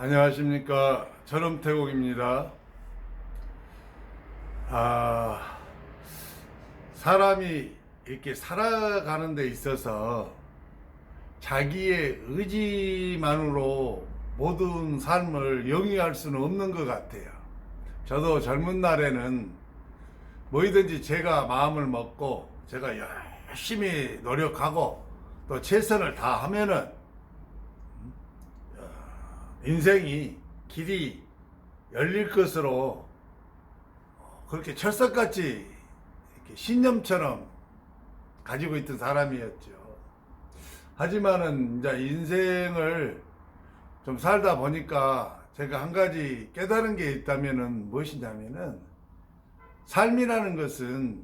안녕하십니까. 저럼태국입니다. 사람이 이렇게 살아가는 데 있어서 자기의 의지만으로 모든 삶을 영위할 수는 없는 것 같아요. 저도 젊은 날에는 뭐든지 제가 마음을 먹고 제가 열심히 노력하고 또 최선을 다하면은 인생이 길이 열릴 것으로 그렇게 철석같이 이렇게 신념처럼 가지고 있던 사람이었죠. 하지만은 이제 인생을 좀 살다 보니까 제가 한 가지 깨달은 게 있다면은 무엇이냐면은 삶이라는 것은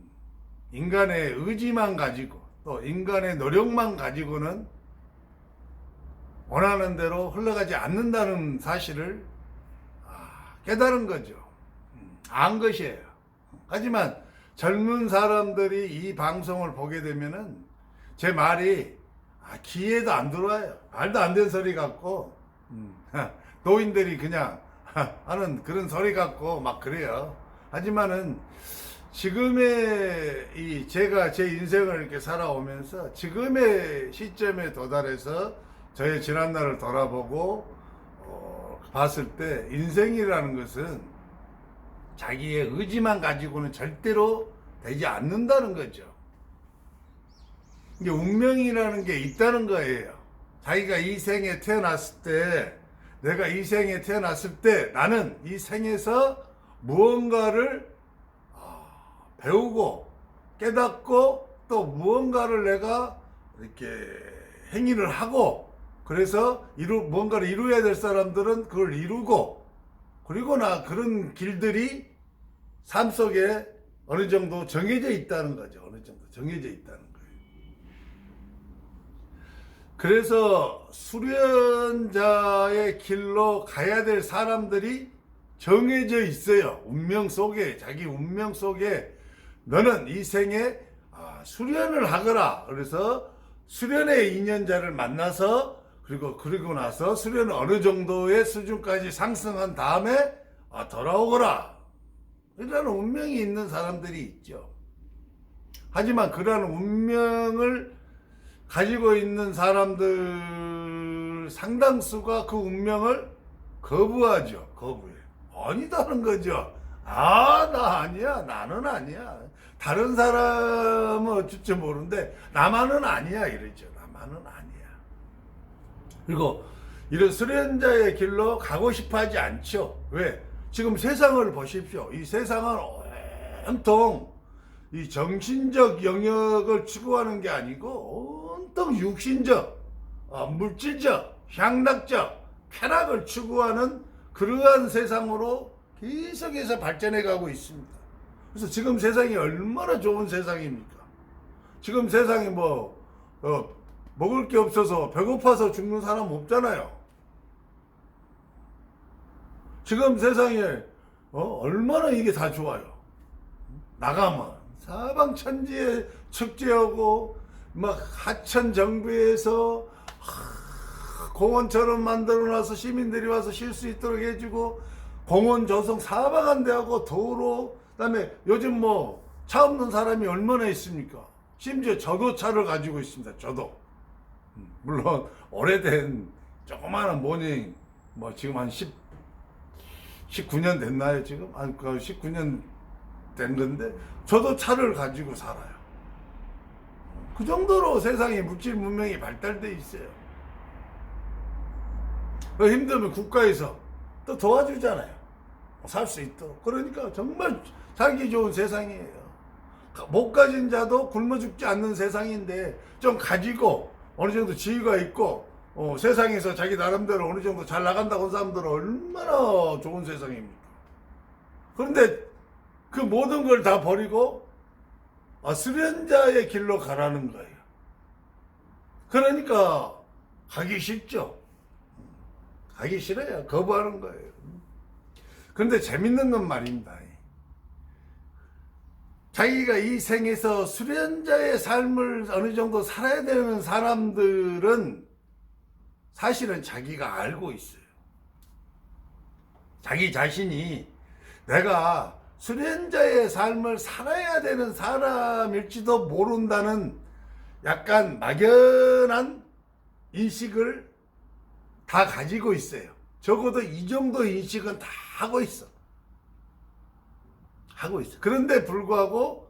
인간의 의지만 가지고 또 인간의 노력만 가지고는 원하는 대로 흘러가지 않는다는 사실을 깨달은 거죠. 안 것이에요. 하지만 젊은 사람들이 이 방송을 보게 되면은 제 말이 귀에도 안 들어와요. 말도 안 되는 소리 같고 노인들이 그냥 하는 그런 소리 같고 막 그래요. 하지만은 지금의 제가 제 인생을 이렇게 살아오면서 지금의 시점에 도달해서 저의 지난날을 돌아보고 봤을 때 인생이라는 것은 자기의 의지만 가지고는 절대로 되지 않는다는 거죠. 이게 운명이라는 게 있다는 거예요. 자기가 이 생에 태어났을 때, 내가 이 생에 태어났을 때 나는 이 생에서 무언가를 배우고 깨닫고 또 무언가를 내가 이렇게 행위를 하고 그래서 뭔가를 이루어야 될 사람들은 그걸 이루고 그리고 그런 길들이 삶 속에 어느 정도 정해져 있다는 거죠. 어느 정도 정해져 있다는 거예요. 그래서 수련자의 길로 가야 될 사람들이 정해져 있어요. 운명 속에, 자기 운명 속에 너는 이 생에 수련을 하거라. 그래서 수련의 인연자를 만나서 그리고 나서 수련을 어느 정도의 수준까지 상승한 다음에 돌아오거라. 이라는 운명이 있는 사람들이 있죠. 하지만 그러한 운명을 가지고 있는 사람들 상당수가 그 운명을 거부하죠. 거부해. 아니다는 거죠. 나 아니야. 나는 아니야. 다른 사람은 어쩔지 모르는데 나만은 아니야. 이러죠. 나만은 아니야. 그리고 이런 수련자의 길로 가고 싶어 하지 않죠. 왜? 지금 세상을 보십시오. 이 세상은 온통 이 정신적 영역을 추구하는 게 아니고 온통 육신적, 물질적, 향락적, 쾌락을 추구하는 그러한 세상으로 계속해서 발전해 가고 있습니다. 그래서 지금 세상이 얼마나 좋은 세상입니까? 지금 세상에 먹을 게 없어서 배고파서 죽는 사람 없잖아요. 지금 세상에 얼마나 이게 다 좋아요. 나가면 사방천지에 축제하고 막 하천 정부에서 공원처럼 만들어놔서 시민들이 와서 쉴 수 있도록 해주고 공원 조성 사방한데 하고 도로 그다음에 요즘 차 없는 사람이 얼마나 있습니까? 심지어 저도 차를 가지고 있습니다. 저도. 물론 오래된 조그마한 모닝 지금 한 19년 됐나요 지금? 19년 된 건데 저도 차를 가지고 살아요. 그 정도로 세상에 물질 문명이 발달돼 있어요. 힘들면 국가에서 또 도와주잖아요. 살 수 있도록. 그러니까 정말 살기 좋은 세상이에요. 못 가진 자도 굶어 죽지 않는 세상인데 좀 가지고 어느 정도 지위가 있고 세상에서 자기 나름대로 어느 정도 잘 나간다고 하는 사람들은 얼마나 좋은 세상입니까? 그런데 그 모든 걸 다 버리고 수련자의 길로 가라는 거예요. 그러니까 가기 싫죠. 가기 싫어요. 거부하는 거예요. 그런데 재밌는 건 말입니다. 자기가 이 생에서 수련자의 삶을 어느 정도 살아야 되는 사람들은 사실은 자기가 알고 있어요. 자기 자신이 내가 수련자의 삶을 살아야 되는 사람일지도 모른다는 약간 막연한 인식을 다 가지고 있어요. 적어도 이 정도 인식은 다 하고 있어. 하고 있어. 그런데 불구하고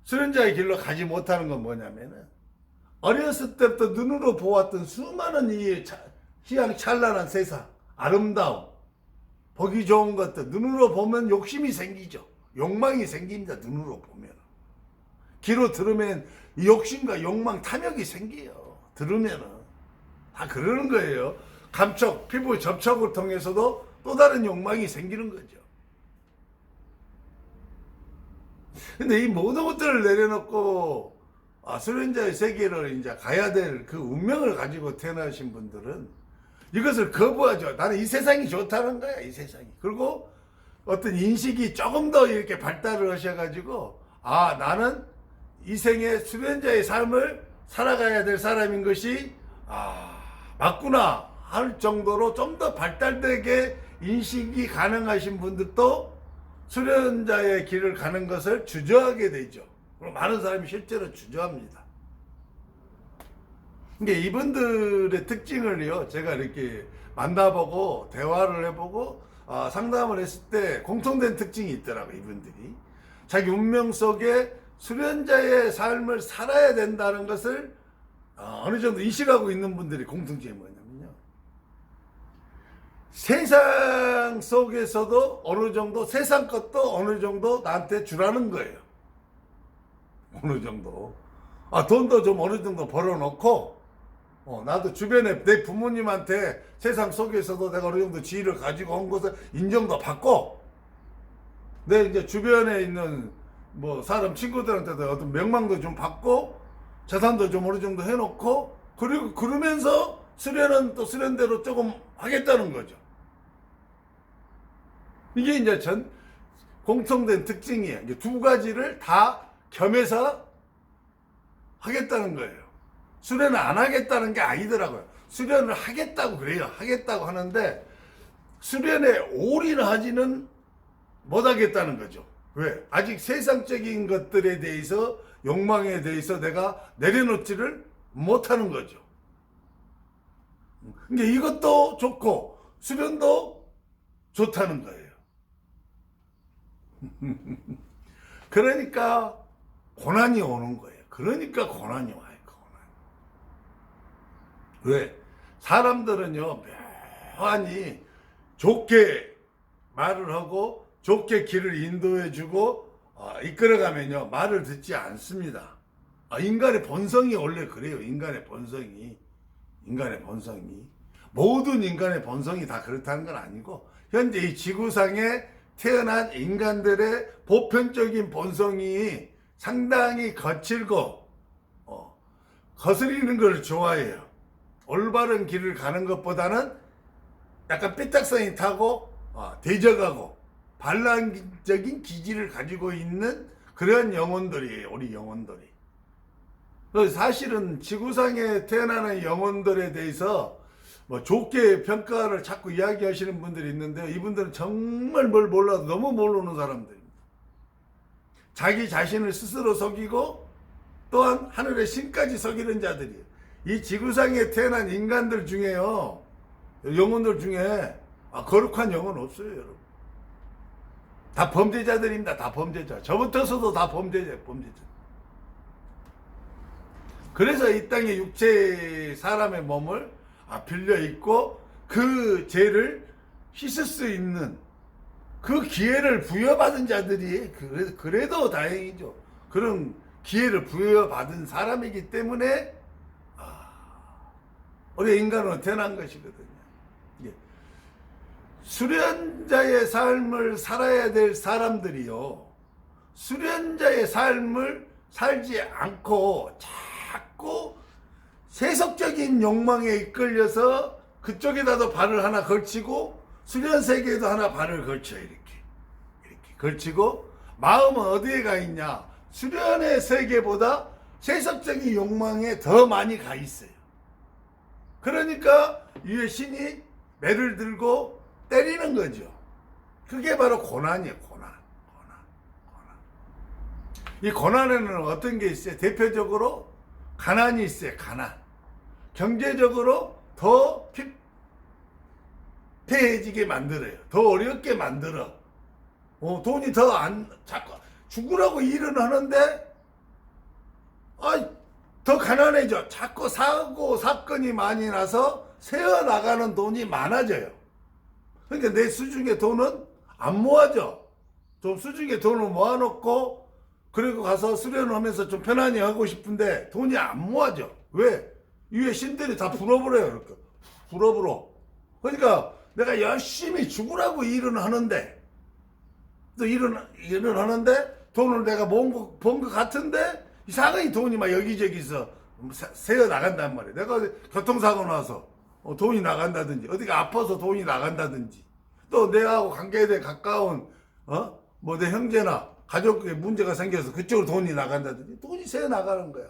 수련자의 길로 가지 못하는 건 뭐냐면은 어렸을 때부터 눈으로 보았던 수많은 이 희양찬란한 세상, 아름다움, 보기 좋은 것들 눈으로 보면 욕심이 생기죠. 욕망이 생깁니다. 눈으로 보면. 귀로 들으면 이 욕심과 욕망, 탐욕이 생겨요. 들으면은 다 그러는 거예요. 감촉, 피부 접촉을 통해서도 또 다른 욕망이 생기는 거죠. 근데 이 모든 것들을 내려놓고 수련자의 세계를 이제 가야 될 그 운명을 가지고 태어나신 분들은 이것을 거부하죠. 나는 이 세상이 좋다는 거야, 이 세상이. 그리고 어떤 인식이 조금 더 이렇게 발달을 하셔가지고, 나는 이 생의 수련자의 삶을 살아가야 될 사람인 것이, 맞구나 할 정도로 좀 더 발달되게 인식이 가능하신 분들도 수련자의 길을 가는 것을 주저하게 되죠. 그럼 많은 사람이 실제로 주저합니다. 근데 이분들의 특징을요, 제가 이렇게 만나보고 대화를 해보고 상담을 했을 때 공통된 특징이 있더라고요. 이분들이 자기 운명 속에 수련자의 삶을 살아야 된다는 것을 어느 정도 인식하고 있는 분들이 공통점이 뭐냐면요, 세상 속에서도 어느 정도, 세상 것도 어느 정도 나한테 주라는 거예요. 어느 정도 돈도 좀 어느 정도 벌어놓고 나도 주변에 내 부모님한테 세상 속에서도 내가 어느 정도 지위를 가지고 온 것을 인정도 받고, 내 이제 주변에 있는 뭐 사람 친구들한테도 어떤 명망도 좀 받고, 재산도 좀 어느 정도 해놓고, 그리고 그러면서 수련은 또 수련대로 조금 하겠다는 거죠. 이게 이제 공통된 특징이에요. 이제 두 가지를 다 겸해서 하겠다는 거예요. 수련을 안 하겠다는 게 아니더라고요. 수련을 하겠다고 그래요. 하겠다고 하는데 수련에 올인하지는 못하겠다는 거죠. 왜? 아직 세상적인 것들에 대해서, 욕망에 대해서 내가 내려놓지를 못하는 거죠. 근데 이것도 좋고 수련도 좋다는 거예요. 그러니까 고난이 오는 거예요. 그러니까 고난이 와요. 왜? 사람들은요, 묘하니 좋게 말을 하고 좋게 길을 인도해주고 이끌어가면요, 말을 듣지 않습니다. 인간의 본성이 원래 그래요. 인간의 본성이. 모든 인간의 본성이 다 그렇다는 건 아니고, 현재 이 지구상에 태어난 인간들의 보편적인 본성이 상당히 거칠고 거스리는 걸 좋아해요. 올바른 길을 가는 것보다는 약간 삐딱선이 타고 대적하고 반란적인 기질을 가지고 있는 그런 영혼들이에요. 우리 영혼들이. 사실은 지구상에 태어나는 영혼들에 대해서 뭐 좋게 평가를 자꾸 이야기하시는 분들이 있는데, 이분들은 정말 뭘 몰라도 너무 모르는 사람들입니다. 자기 자신을 스스로 속이고 또한 하늘의 신까지 속이는 자들이에요. 이 지구상에 태어난 인간들 중에요, 영혼들 중에 거룩한 영혼 없어요, 여러분. 다 범죄자들입니다. 다 범죄자. 저부터서도 다 범죄자. 그래서 이 땅에 육체 사람의 몸을 빌려 입고 그 죄를 씻을 수 있는 그 기회를 부여받은 자들이, 그래도 다행이죠. 그런 기회를 부여받은 사람이기 때문에 우리 인간으로 태어난 것이거든요. 수련자의 삶을 살아야 될 사람들이요, 수련자의 삶을 살지 않고 자꾸 세속적인 욕망에 이끌려서 그쪽에다도 발을 하나 걸치고 수련 세계에도 하나 발을 걸쳐. 이렇게 걸치고 마음은 어디에 가 있냐? 수련의 세계보다 세속적인 욕망에 더 많이 가 있어요. 그러니까 위에 신이 매를 들고 때리는 거죠. 그게 바로 고난이에요. 고난. 이 고난에는 어떤 게 있어요? 대표적으로 가난이 있어요. 가난. 경제적으로 더 피폐해지게 만들어요. 더 어렵게 만들어. 돈이 더 자꾸 죽으라고 일은 하는데 더 가난해져. 자꾸 사고 사건이 많이 나서 새어나가는 돈이 많아져요. 그러니까 내 수중에 돈은 안 모아져. 좀 수중에 돈을 모아놓고 그리고 가서 수련하면서 좀 편안히 하고 싶은데 돈이 안 모아져. 왜? 위에 신들이 다 불어버려요. 이렇게. 불어버려. 그러니까 내가 열심히 죽으라고 일은 하는데 또 일은 하는데 돈을 내가 번 것 같은데 이상하게 돈이 막 여기저기서 새어 나간단 말이야. 내가 교통사고 나서 돈이 나간다든지 어디가 아파서 돈이 나간다든지 또 내하고 관계에 가까운 뭐 내 형제나 가족에 문제가 생겨서 그쪽으로 돈이 나간다든지 돈이 새어 나가는 거야.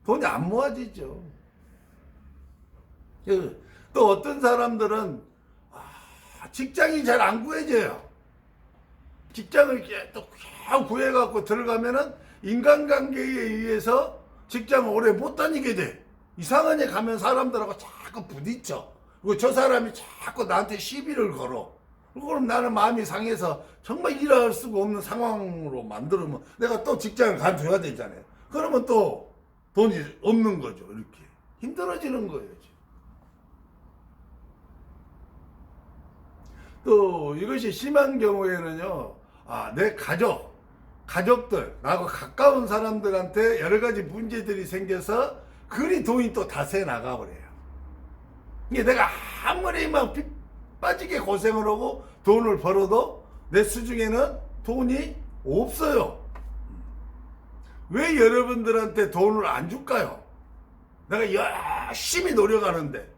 돈이 안 모아지죠. 또 어떤 사람들은 직장이 잘 안 구해져요. 직장을 또 구해갖고 들어가면은 인간관계에 의해서 직장을 오래 못 다니게 돼. 이상한 데 가면 사람들하고 자꾸 부딪혀. 그리고 저 사람이 자꾸 나한테 시비를 걸어. 그럼 나는 마음이 상해서 정말 일할 수가 없는 상황으로 만들면 내가 또 직장을 간줘야 되잖아요. 그러면 또 돈이 없는 거죠. 이렇게 힘들어지는 거예요. 또 이것이 심한 경우에는요, 내 가족들, 나하고 가까운 사람들한테 여러 가지 문제들이 생겨서 그리 돈이 또 다 새 나가버려요. 이게 내가 아무리 막 빠지게 고생을 하고 돈을 벌어도 내 수중에는 돈이 없어요. 왜 여러분들한테 돈을 안 줄까요? 내가 열심히 노력하는데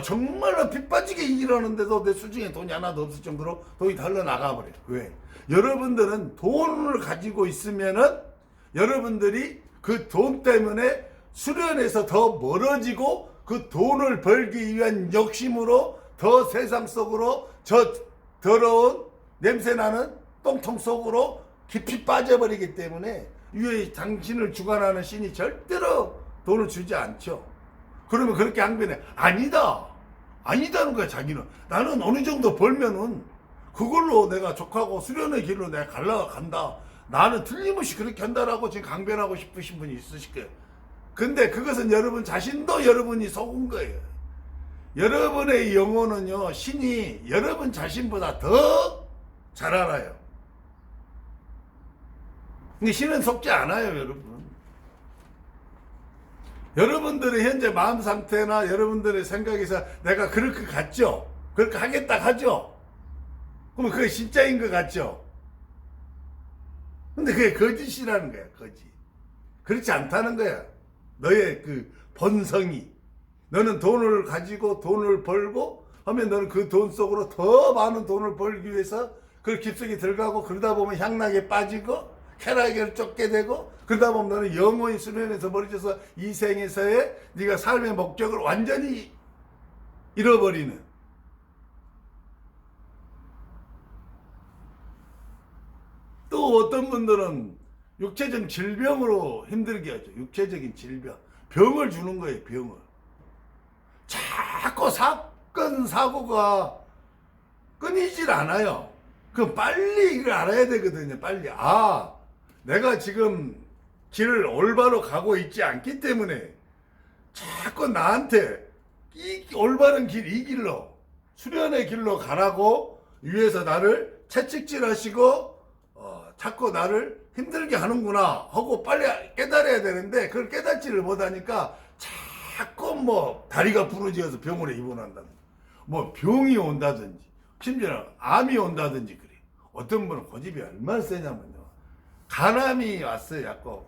정말로 빗빠지게 일하는데도 내 수중에 돈이 하나도 없을 정도로 돈이 달러 나가버려요. 왜? 여러분들은 돈을 가지고 있으면은 여러분들이 그 돈 때문에 수련에서 더 멀어지고 그 돈을 벌기 위한 욕심으로 더 세상 속으로 저 더러운 냄새나는 똥통 속으로 깊이 빠져버리기 때문에 위에 당신을 주관하는 신이 절대로 돈을 주지 않죠. 그러면 그렇게 항변해. 아니다는 거야, 자기는. 나는 어느 정도 벌면은 그걸로 내가 족하고 수련의 길로 내가 간다. 나는 틀림없이 그렇게 한다라고 지금 강변하고 싶으신 분이 있으실 거예요. 근데 그것은 여러분 자신도 여러분이 속은 거예요. 여러분의 영혼은요, 신이 여러분 자신보다 더 잘 알아요. 근데 신은 속지 않아요, 여러분. 여러분들의 현재 마음 상태나 여러분들의 생각에서 내가 그럴 것 같죠? 그렇게 하겠다 하죠? 그러면 그게 진짜인 것 같죠? 근데 그게 거짓이라는 거야, 거짓. 그렇지 않다는 거야. 너의 그 본성이. 너는 돈을 가지고 돈을 벌고 하면 너는 그 돈 속으로 더 많은 돈을 벌기 위해서 그 깊숙이 들어가고 그러다 보면 향락에 빠지고 쾌락을 쫓게 되고 그러다 보면 너는 영원히 수련에서 멀어져서 이 생에서의 네가 삶의 목적을 완전히 잃어버리는. 또 어떤 분들은 육체적 질병으로 힘들게 하죠. 육체적인 질병. 병을 주는 거예요, 병을. 자꾸 사건, 사고가 끊이질 않아요. 그럼 빨리 이걸 알아야 되거든요, 빨리. 내가 지금 길을 올바로 가고 있지 않기 때문에 자꾸 나한테 이 올바른 길, 이 길로, 수련의 길로 가라고 위에서 나를 채찍질 하시고, 자꾸 나를 힘들게 하는구나 하고 빨리 깨달아야 되는데, 그걸 깨닫지를 못하니까 자꾸 뭐 다리가 부러져서 병원에 입원한다든지, 뭐 병이 온다든지, 심지어는 암이 온다든지 그래. 어떤 분은 고집이 얼마나 세냐면요. 간암이 왔어요, 자꾸.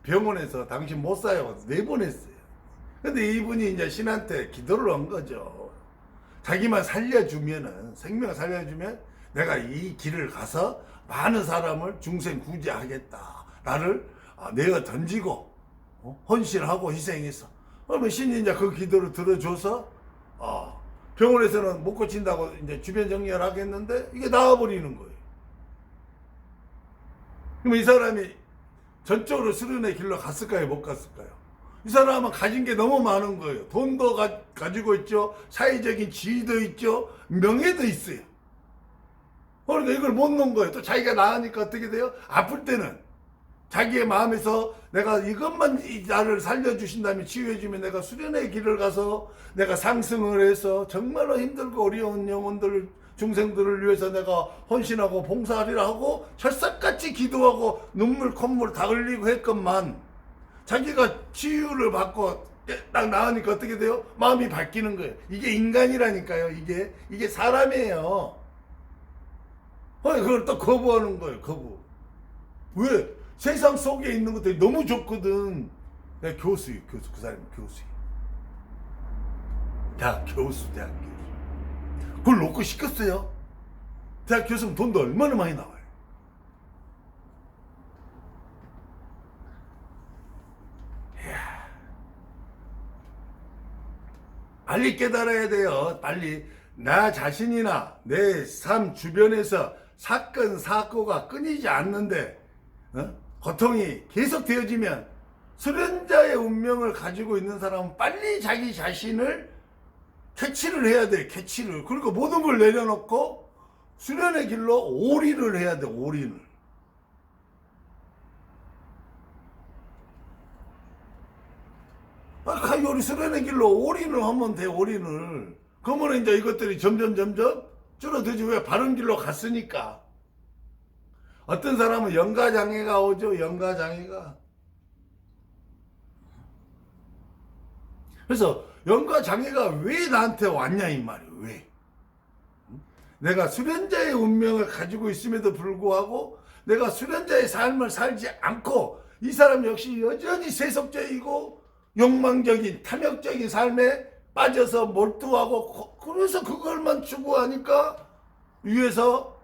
병원에서 당신 못 사요. 4번 했어요. 근데 이분이 이제 신한테 기도를 한 거죠. 자기만 살려주면은, 생명을 살려주면 내가 이 길을 가서 많은 사람을 중생 구제하겠다. 나를 내가 던지고, 헌신하고 희생해서. 그러면 신이 이제 그 기도를 들어줘서, 병원에서는 못 고친다고 이제 주변 정리를 하겠는데 이게 나와버리는 거예요. 그럼 이 사람이 전적으로 수련의 길로 갔을까요? 못 갔을까요? 이 사람은 가진 게 너무 많은 거예요. 돈도 가지고 있죠. 사회적인 지위도 있죠. 명예도 있어요. 그러니까 이걸 못 놓은 거예요. 또 자기가 나으니까 어떻게 돼요? 아플 때는 자기의 마음에서 내가 이것만 나를 살려주신다면, 치유해주면 내가 수련의 길을 가서 내가 상승을 해서 정말로 힘들고 어려운 영혼들, 중생들을 위해서 내가 헌신하고 봉사하리라 하고 철석같이 기도하고 눈물 콧물 다 흘리고 했건만, 자기가 치유를 받고 딱 나으니까 어떻게 돼요? 마음이 바뀌는 거예요. 이게 인간이라니까요. 이게 사람이에요. 그걸 또 거부하는 거예요. 거부. 왜? 세상 속에 있는 것들이 너무 좋거든. 내가 교수예요. 교수. 그 사람이 교수예요. 대학 교수. 그걸 놓고 시켰어요. 대학 교수면 돈도 얼마나 많이 나와요. 이야. 빨리 깨달아야 돼요. 빨리. 나 자신이나 내 삶 주변에서 사건, 사고가 끊이지 않는데, 고통이 계속 되어지면 수련자의 운명을 가지고 있는 사람은 빨리 자기 자신을 캐치를 해야 돼. 캐치를. 그리고 모든 걸 내려놓고 수련의 길로 올인을 해야 돼. 올인을. 우리 수련의 길로 올인을 하면 돼. 올인을. 그러면 이제 이것들이 점점 줄어들지. 왜? 바른 길로 갔으니까. 어떤 사람은 영가장애가 오죠. 영가장애가. 그래서 영가장애가 왜 나한테 왔냐 이 말이에요. 왜? 내가 수련자의 운명을 가지고 있음에도 불구하고 내가 수련자의 삶을 살지 않고 이 사람 역시 여전히 세속적이고 욕망적인 탐욕적인 삶에 빠져서 몰두하고, 그래서 그걸만 추구하니까 위에서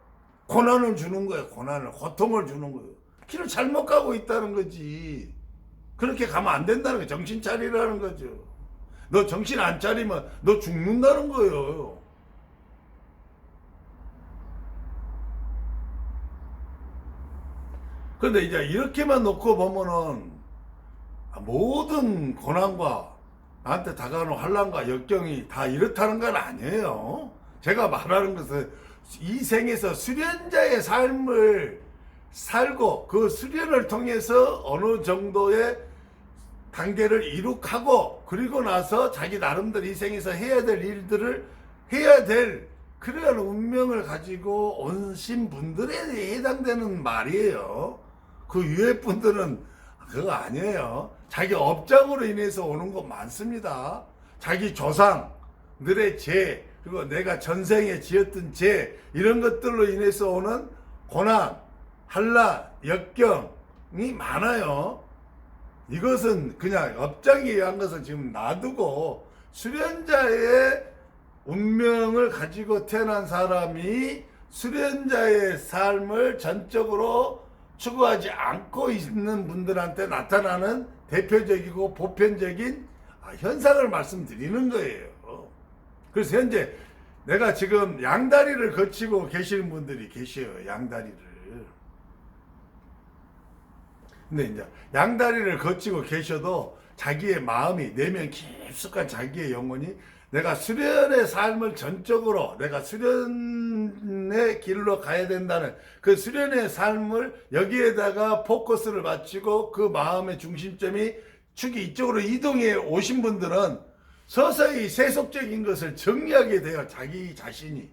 고난을 주는 거예요. 고통을 주는 거예요. 길을 잘못 가고 있다는 거지. 그렇게 가면 안 된다는 거예요. 정신 차리라는 거죠. 너 정신 안 차리면 너 죽는다는 거예요. 그런데 이제 이렇게만 놓고 보면은 모든 고난과 나한테 다가오는 환난과 역경이 다 이렇다는 건 아니에요. 제가 말하는 것은 이 생에서 수련자의 삶을 살고 그 수련을 통해서 어느 정도의 단계를 이룩하고, 그리고 나서 자기 나름대로 이 생에서 해야 될 일들을 해야 될 그런 운명을 가지고 오신 분들에 해당되는 말이에요. 그 위에 분들은 그거 아니에요. 자기 업장으로 인해서 오는 거 많습니다. 자기 조상들의 죄, 그리고 내가 전생에 지었던 죄, 이런 것들로 인해서 오는 고난, 환난, 역경이 많아요. 이것은 그냥 업장에 의한 것은 지금 놔두고 수련자의 운명을 가지고 태어난 사람이 수련자의 삶을 전적으로 추구하지 않고 있는 분들한테 나타나는 대표적이고 보편적인 현상을 말씀드리는 거예요. 그래서 현재 내가 지금 양다리를 거치고 계시는 분들이 계셔요. 양다리를. 근데 이제 양다리를 거치고 계셔도 자기의 마음이, 내면 깊숙한 자기의 영혼이 내가 수련의 삶을 전적으로 내가 수련의 길로 가야 된다는 그 수련의 삶을 여기에다가 포커스를 맞추고 그 마음의 중심점이 축이 이쪽으로 이동해 오신 분들은 서서히 세속적인 것을 정리하게 돼요. 자기 자신이.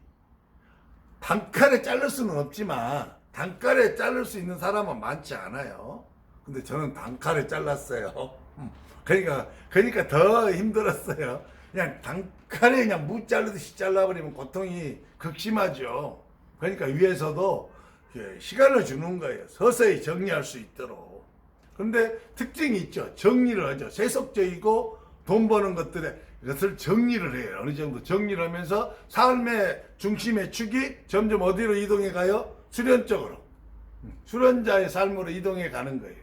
단칼에 자를 수는 없지만 단칼에 자를 수 있는 사람은 많지 않아요. 근데 저는 단칼에 잘랐어요. 그러니까 더 힘들었어요. 그냥 단칼에 그냥 무 자르듯이 잘라버리면 고통이 극심하죠. 그러니까 위에서도 시간을 주는 거예요. 서서히 정리할 수 있도록. 그런데 특징이 있죠. 정리를 하죠. 세속적이고 돈 버는 것을 정리를 해요. 어느 정도 정리를 하면서 삶의 중심의 축이 점점 어디로 이동해 가요? 수련 쪽으로. 수련자의 삶으로 이동해 가는 거예요.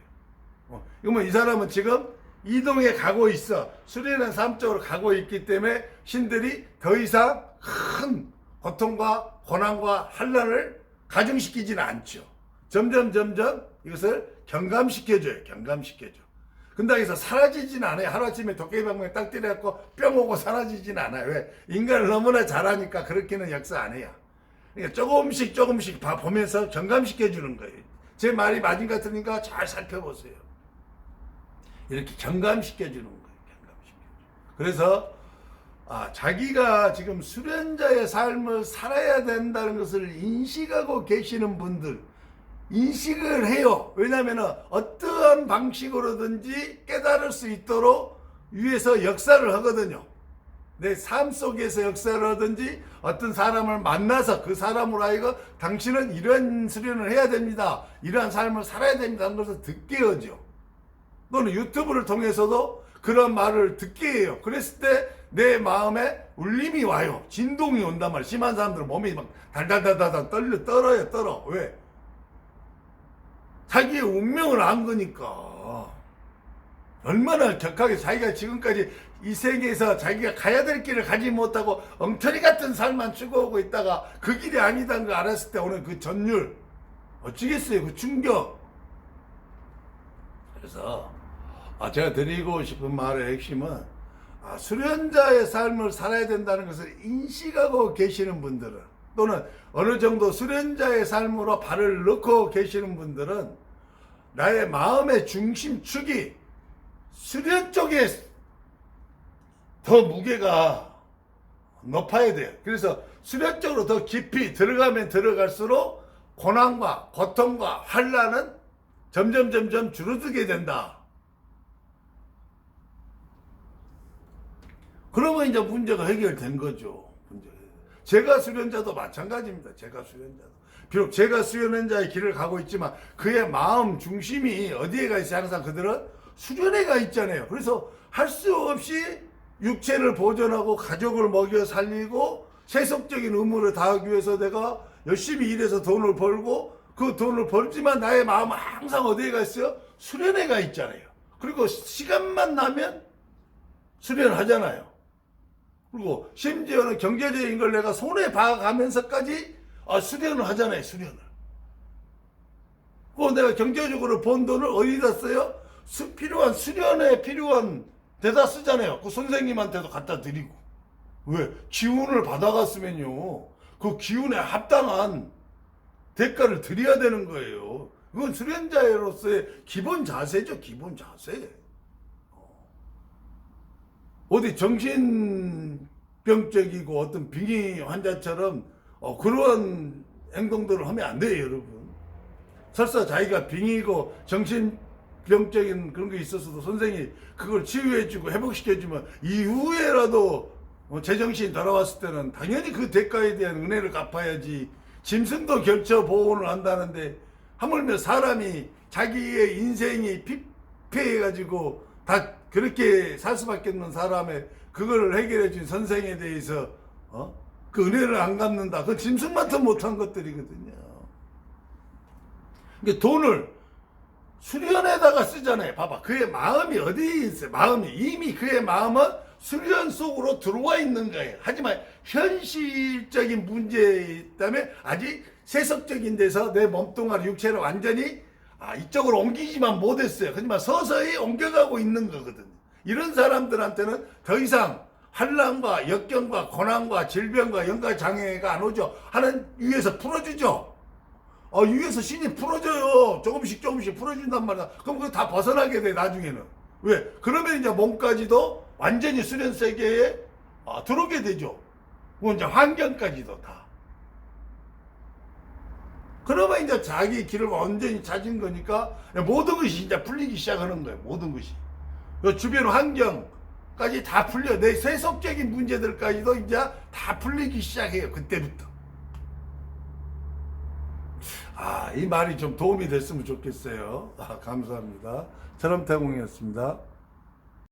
그러면 이 사람은 지금 이동해 가고 있어. 수련의 삶 쪽으로 가고 있기 때문에 신들이 더 이상 큰 고통과 고난과 환난을 가중시키지는 않죠. 점점 이것을 경감시켜줘요. 경감시켜줘. 근데 여기서 사라지지는 않아요. 하루아침에 도깨비방망이 딱 때려갖고 뿅 오고 사라지지는 않아요. 왜? 인간을 너무나 잘하니까 그렇게는 역사 안 해요. 그러니까 조금씩 보면서 경감시켜주는 거예요. 제 말이 맞은 것 같으니까 잘 살펴보세요. 이렇게 경감시켜주는 거예요. 경감시켜주는. 그래서 자기가 지금 수련자의 삶을 살아야 된다는 것을 인식하고 계시는 분들, 인식을 해요. 왜냐하면 어떠한 방식으로든지 깨달을 수 있도록 위에서 역사를 하거든요. 내 삶 속에서 역사를 하든지 어떤 사람을 만나서 그 사람으로 하여금 당신은 이런 수련을 해야 됩니다. 이러한 삶을 살아야 됩니다. 하는 것을 듣게 하죠. 또는 유튜브를 통해서도 그런 말을 듣게 해요. 그랬을 때 내 마음에 울림이 와요. 진동이 온단 말이에요. 심한 사람들은 몸이 막 달달달달 떨어요. 왜? 자기의 운명을 안 거니까. 얼마나 격하게 자기가 지금까지 이 세계에서 자기가 가야 될 길을 가지 못하고 엉터리 같은 삶만 추구하고 있다가 그 길이 아니다는 걸 알았을 때 오늘 그 전율 어찌겠어요. 그 충격. 그래서 제가 드리고 싶은 말의 핵심은 수련자의 삶을 살아야 된다는 것을 인식하고 계시는 분들은, 또는 어느 정도 수련자의 삶으로 발을 넣고 계시는 분들은 나의 마음의 중심축이 수련 쪽에 더 무게가 높아야 돼요. 그래서 수련 쪽으로 더 깊이 들어가면 들어갈수록 고난과 고통과 환난은 점점 줄어들게 된다. 그러면 이제 문제가 해결된 거죠. 제가 수련자도 마찬가지입니다. 제가 수련자도. 비록 제가 수련자의 길을 가고 있지만 그의 마음 중심이 어디에 가 있어요? 항상 그들은 수련에 가 있잖아요. 그래서 할 수 없이 육체를 보존하고 가족을 먹여 살리고 세속적인 의무를 다하기 위해서 내가 열심히 일해서 돈을 벌고 그 돈을 벌지만 나의 마음은 항상 어디에 가 있어요? 수련에 가 있잖아요. 그리고 시간만 나면 수련하잖아요. 그리고 심지어는 경제적인 걸 내가 손에 봐가면서까지 수련을 하잖아요. 수련을. 그리고 내가 경제적으로 번 돈을 어디다 써요? 필요한 수련에 필요한 데다 쓰잖아요. 그 선생님한테도 갖다 드리고. 왜? 기운을 받아갔으면요, 그 기운에 합당한 대가를 드려야 되는 거예요. 그건 수련자로서의 기본 자세죠. 기본 자세. 어디 정신병적이고 어떤 빙의 환자처럼 그런 행동들을 하면 안 돼요, 여러분. 설사 자기가 빙의고 정신병적인 그런 게 있었어도 선생이 그걸 치유해주고 회복시켜주면 이후에라도 제정신이 돌아왔을 때는 당연히 그 대가에 대한 은혜를 갚아야지. 짐승도 결처 보호를 한다는데 하물며 사람이 자기의 인생이 피폐해가지고 다 그렇게 살 수밖에 없는 사람의 그걸 해결해 준 선생에 대해서 그 은혜를 안 갚는다. 그 짐승만도 못한 것들이거든요. 그러니까 돈을 수련에다가 쓰잖아요. 봐봐. 그의 마음이 어디에 있어요? 이미 그의 마음은 수련 속으로 들어와 있는 거예요. 하지만 현실적인 문제에 있다면 아직 세속적인 데서 내 몸뚱아리 육체를 완전히 이쪽으로 옮기지만 못했어요. 하지만 서서히 옮겨가고 있는 거거든요. 이런 사람들한테는 더 이상 환난과 역경과 고난과 질병과 영가장애가 안 오죠. 하는 위에서 풀어주죠. 위에서 신이 풀어줘요. 조금씩 풀어준단 말이야. 그럼 그거 다 벗어나게 돼, 나중에는. 왜? 그러면 이제 몸까지도 완전히 수련 세계에 들어오게 되죠. 뭐 이제 환경까지도 다. 그러면 이제 자기 길을 완전히 찾은 거니까 모든 것이 이제 풀리기 시작하는 거예요. 모든 것이. 그 주변 환경까지 다 풀려. 내 세속적인 문제들까지도 이제 다 풀리기 시작해요. 그때부터. 이 말이 좀 도움이 됐으면 좋겠어요. 감사합니다. 철험태공이었습니다.